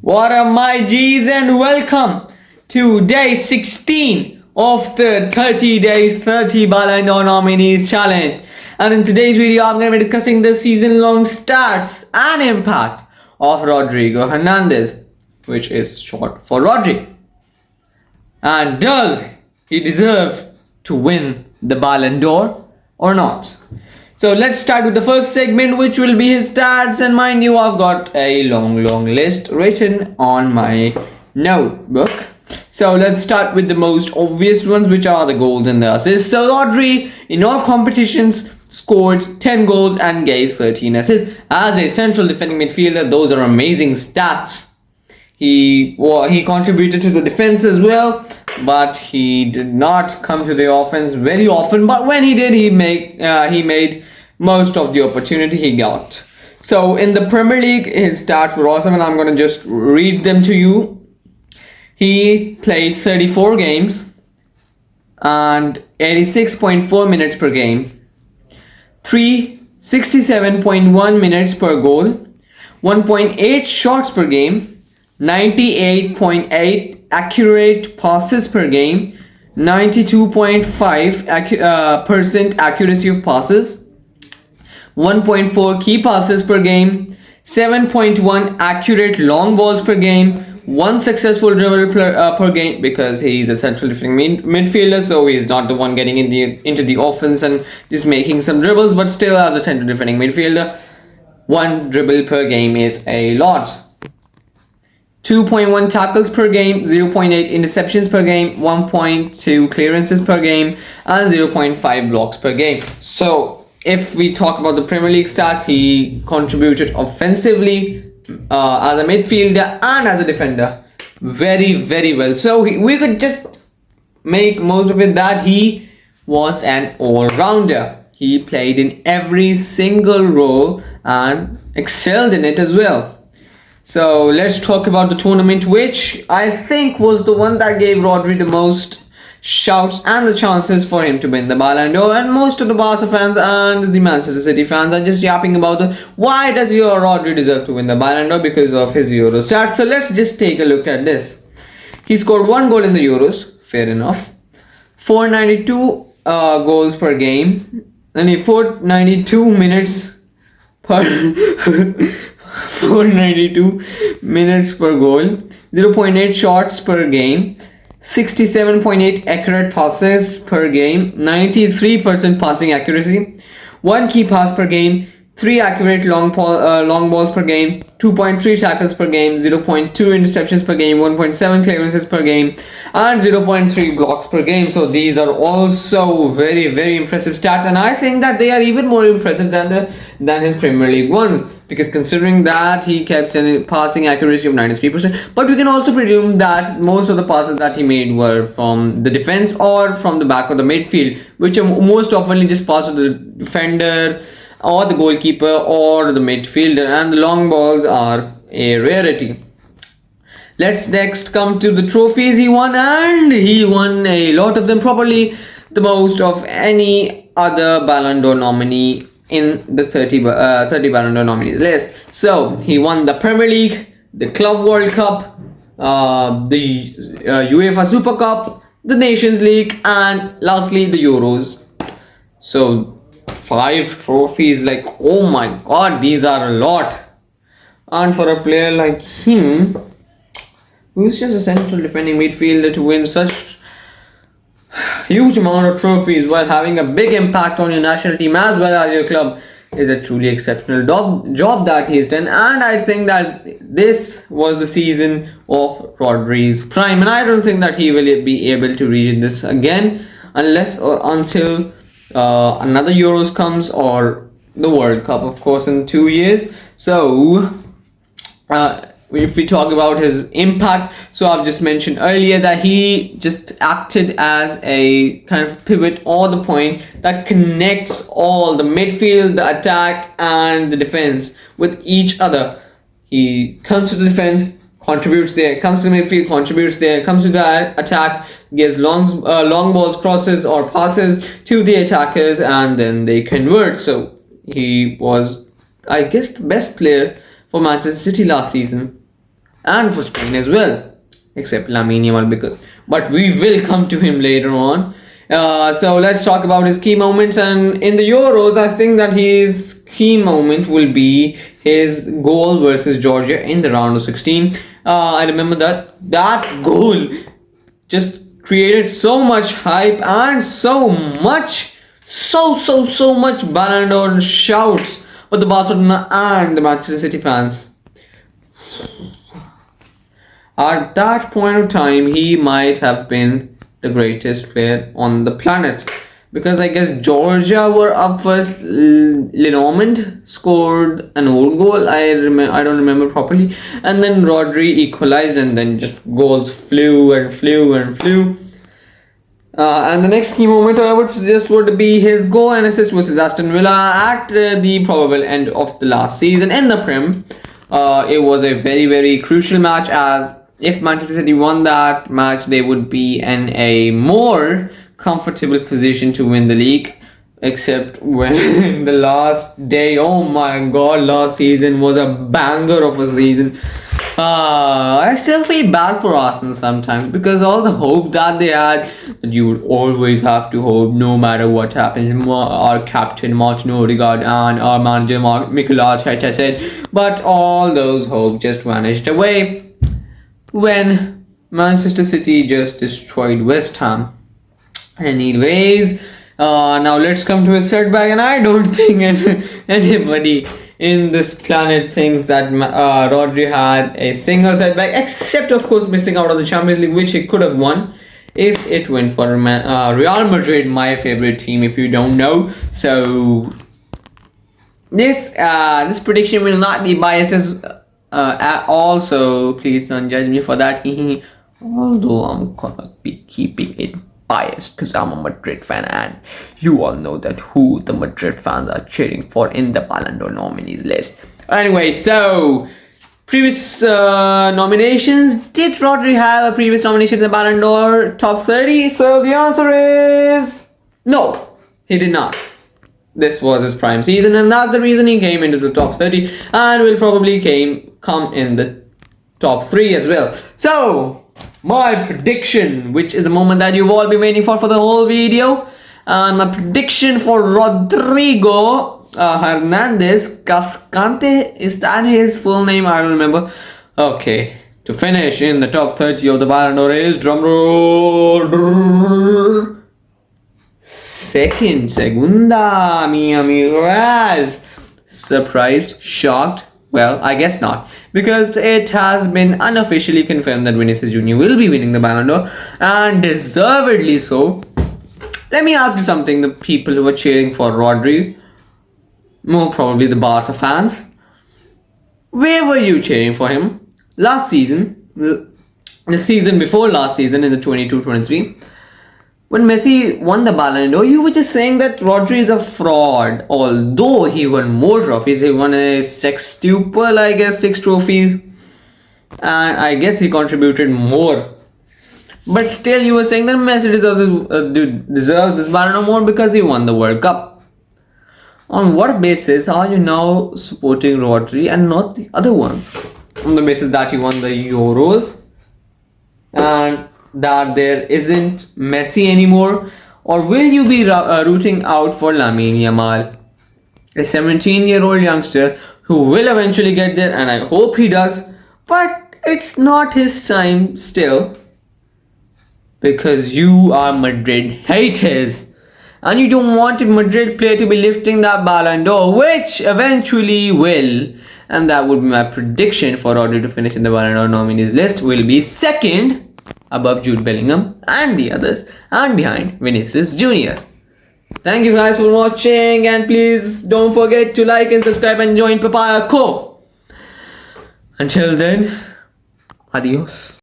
What up, my G's, and welcome to day 16 of the 30 days 30 balondor nominees challenge. And in today's video, I'm going to be discussing the season-long stats and impact of Rodrigo Hernandez, which is short for Rodri. And does he deserve to win the Ballon d'Or or not? So let's start with the first segment, which will be his stats. And mind you, I've got a long list written on my notebook. So let's start with the most obvious ones, which are the goals and the assists. So Rodri, in all competitions, scored 10 goals and gave 13 assists. As a central defending midfielder, those are amazing stats. He contributed to the defense as well, but he did not come to the offense very often. But when he did, he made most of the opportunity he got. So in the Premier League, his stats were awesome, and I'm going to just read them to you. He played 34 games and 86.4 minutes per game, 367.1 minutes per goal, 1.8 shots per game, 98.8 accurate passes per game, 92.5% accuracy of passes, 1.4 key passes per game, 7.1 accurate long balls per game, 1 successful dribble per game, because he's a central defending midfielder, so he's not the one getting into the offense and just making some dribbles, but still as a central defending midfielder, 1 dribble per game is a lot. 2.1 tackles per game, 0.8 interceptions per game, 1.2 clearances per game, and 0.5 blocks per game. So if we talk about the Premier League stats, he contributed offensively as a midfielder and as a defender very well. So we could just make most of it that he was an all-rounder. He played in every single role and excelled in it as well. So let's talk about the tournament, which I think was the one that gave Rodri the most shouts and the chances for him to win the Ballon d'Or. And most of the Barca fans and the Manchester City fans are just yapping about why does your Rodri deserve to win the Ballon d'Or because of his Euro stats. So let's just take a look at this. He scored 1 goal in the Euros, fair enough. 492 goals per game, and 492 minutes per 492 minutes per goal, 0.8 shots per game, 67.8 accurate passes per game, 93% passing accuracy, 1 key pass per game, 3 accurate long balls per game, 2.3 tackles per game, 0.2 interceptions per game, 1.7 clearances per game, and 0.3 blocks per game. So these are also very impressive stats, and I think that they are even more impressive than his Premier League ones, because considering that he kept a passing accuracy of 93%, but we can also presume that most of the passes that he made were from the defense or from the back of the midfield, which are most often just pass to the defender or the goalkeeper or the midfielder, and the long balls are a rarity. Let's next come to the trophies he won, and he won a lot of them, probably the most of any other Ballon d'Or nominee in the 30 Ballon d'Or nominees list. So he won the Premier League, the Club World Cup, the UEFA Super Cup, the Nations League, and lastly the Euros. So 5 trophies, like, oh my god, these are a lot. And for a player like him, who's just a central defending midfielder, to win such huge amount of trophies while having a big impact on your national team as well as your club is a truly exceptional job that he's done. And I think that this was the season of Rodri's prime, and I don't think that he will be able to reach this again unless or until another Euros comes, or the World Cup, of course, in 2 years. So if we talk about his impact, so I've just mentioned earlier that he just acted as a kind of pivot or the point that connects all the midfield, the attack, and the defense with each other. He comes to the defense, contributes there, comes to the midfield, contributes there, comes to the attack, gives long balls, crosses or passes to the attackers, and then they convert. So he was, I guess, the best player for Manchester City last season. and for Spain as well, except Lamine Yamal, because but we will come to him later on. So let's talk about his key moments. And in the Euros, I think that his key moment will be his goal versus Georgia in the round of 16. I remember that goal just created so much hype and so much balondor shouts for the Barcelona and the Manchester City fans. At that point of time, he might have been the greatest player on the planet, because I guess Georgia were up first. Lenormand scored an own goal. I don't remember properly, and then Rodri equalized, and then just goals flew and flew and flew. And the next key moment I would suggest would be his goal and assist versus Aston Villa at the probable end of the last season in the Prem. It was a very crucial match, as if Manchester City won that match, they would be in a more comfortable position to win the league. Except when the last day, oh my god, last season was a banger of a season. I still feel bad for Arsenal sometimes, because all the hope that they had, that you would always have to hope no matter what happens. Our captain Martin Odegaard and our manager Mikel Arteta said, but all those hopes just vanished away when Manchester City just destroyed West Ham. Anyways, now let's come to a setback, and I don't think anybody in this planet thinks that Rodri had a single setback, except of course missing out on the Champions League, which he could have won if it went for Real Madrid, my favorite team, if you don't know. So this prediction will not be biased as at all, so please don't judge me for that. Although I'm gonna be keeping it biased because I'm a Madrid fan, and you all know that who the Madrid fans are cheering for in the balondor nominees list. Anyway, so previous nominations. Did Rodri have a previous nomination in the balondor top 30? So the answer is no, he did not. This was his prime season, and that's the reason he came into the top 30 and will probably come in the top 3 as well. So my prediction, which is the moment that you've all been waiting for the whole video, and my prediction for Rodrigo Hernandez Cascante, is that his full name? I don't remember. Okay, to finish in the top 30 of the balondor is, drumroll, segunda, mi amigos. Surprised, shocked? Well, I guess not, because it has been unofficially confirmed that Vinicius Jr. will be winning the balondor, and deservedly so. Let me ask you something, the people who are cheering for Rodri, more probably the Barca fans, where were you cheering for him last season, the season before last season, in the 22-23? When Messi won the Ballon d'Or, you were just saying that Rodri is a fraud, although he won more trophies. He won a sextuple, I guess, 6 trophies, and I guess he contributed more. But still, you were saying that Messi deserves this Ballon d'Or more because he won the World Cup. On what basis are you now supporting Rodri and not the other ones? On the basis that he won the Euros and that there isn't Messi anymore? Or will you be rooting out for Lamine Yamal, a 17-year-old youngster who will eventually get there, and I hope he does, but it's not his time still, because you are Madrid haters and you don't want a Madrid player to be lifting that Ballon d'Or, which eventually will. And that would be my prediction for Rodri to finish in the Ballon d'Or nominees list, will be second above Jude Bellingham and the others, and behind Vinicius Jr. Thank you guys for watching, and please don't forget to like and subscribe and join Papaya Co. Until then, adios.